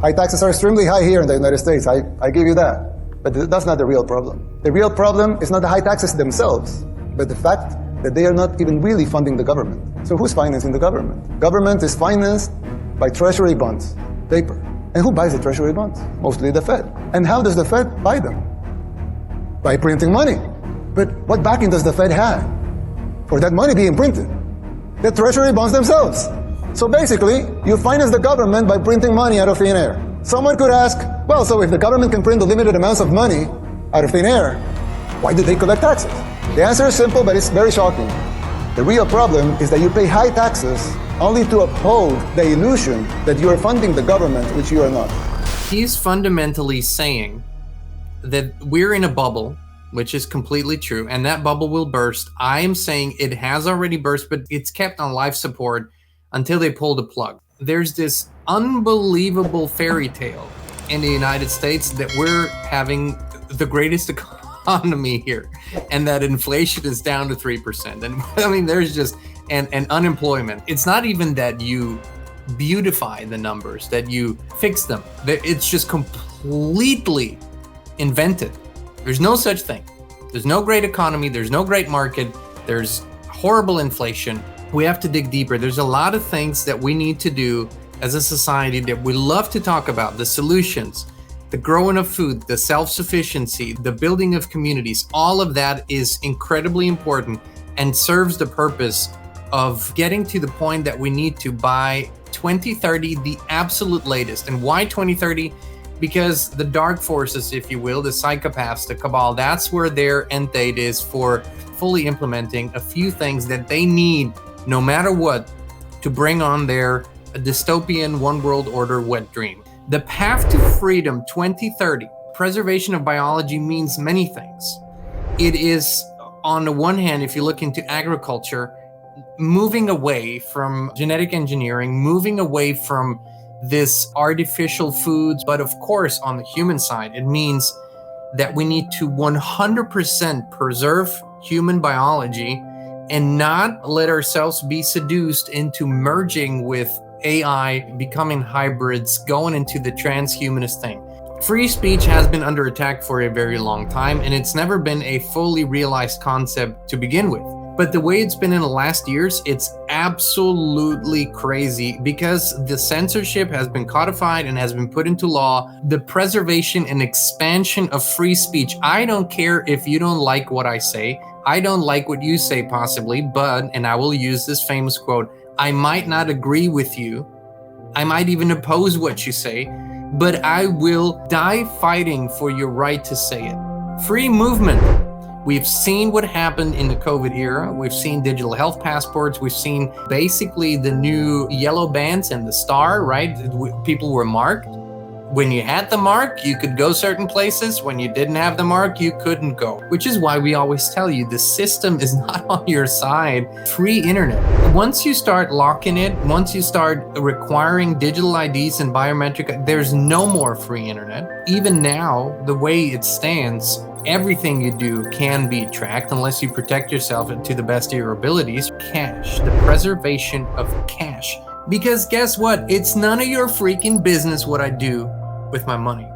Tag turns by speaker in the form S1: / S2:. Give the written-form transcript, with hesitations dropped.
S1: High taxes are extremely high here in the United States. I give you that. But that's not the real problem. The real problem is not the high taxes themselves, but the fact that they are not even really funding the government. So who's financing the government? Government is financed by treasury bonds, paper. And who buys the treasury bonds? Mostly the Fed. And how does the Fed buy them? By printing money. But what backing does the Fed have for that money being printed? The treasury bonds themselves. So basically, you finance the government by printing money out of thin air. Someone could ask, well, so if the government can print unlimited amounts of money out of thin air, why do they collect taxes? The answer is simple, but it's very shocking. The real problem is that you pay high taxes only to uphold the illusion that you are funding the government, which you are not.
S2: He's fundamentally saying that we're in a bubble, which is completely true, and that bubble will burst. I am saying it has already burst, but it's kept on life support until they pull the plug. There's this unbelievable fairy tale in the United States that we're having the greatest economy here, and that inflation is down to 3%. And I mean, there's just, and unemployment. It's not even that you beautify the numbers, that you fix them. It's just completely invented. There's no such thing. There's no great economy. There's no great market. There's horrible inflation. We have to dig deeper. There's a lot of things that we need to do as a society that we love to talk about. The solutions, the growing of food, the self-sufficiency, the building of communities, all of that is incredibly important and serves the purpose of getting to the point that we need to by 2030, the absolute latest. And why 2030? Because the dark forces, if you will, the psychopaths, the cabal, that's where their end date is for fully implementing a few things that they need, no matter what, to bring on their dystopian one world order wet dream. The path to freedom 2030, preservation of biology means many things. It is, on the one hand, if you look into agriculture, moving away from genetic engineering, moving away from this artificial foods. But of course, on the human side, it means that we need to 100% preserve human biology and not let ourselves be seduced into merging with AI, becoming hybrids, going into the transhumanist thing. Free speech has been under attack for a very long time, and it's never been a fully realized concept to begin with. But the way it's been in the last years, it's absolutely crazy because the censorship has been codified and has been put into law. The preservation and expansion of free speech. I don't care if you don't like what I say. I don't like what you say possibly, but, and I will use this famous quote, I might not agree with you. I might even oppose what you say, but I will die fighting for your right to say it. Free movement. We've seen what happened in the COVID era. We've seen digital health passports. We've seen basically the new yellow bands and the star, right? People were marked. When you had the mark, you could go certain places. When you didn't have the mark, you couldn't go. Which is why we always tell you the system is not on your side. Free internet. Once you start locking it, once you start requiring digital IDs and biometric, there's no more free internet. Even now, the way it stands, everything you do can be tracked unless you protect yourself to the best of your abilities. Cash, the preservation of cash. Because guess what? It's none of your freaking business what I do with my money.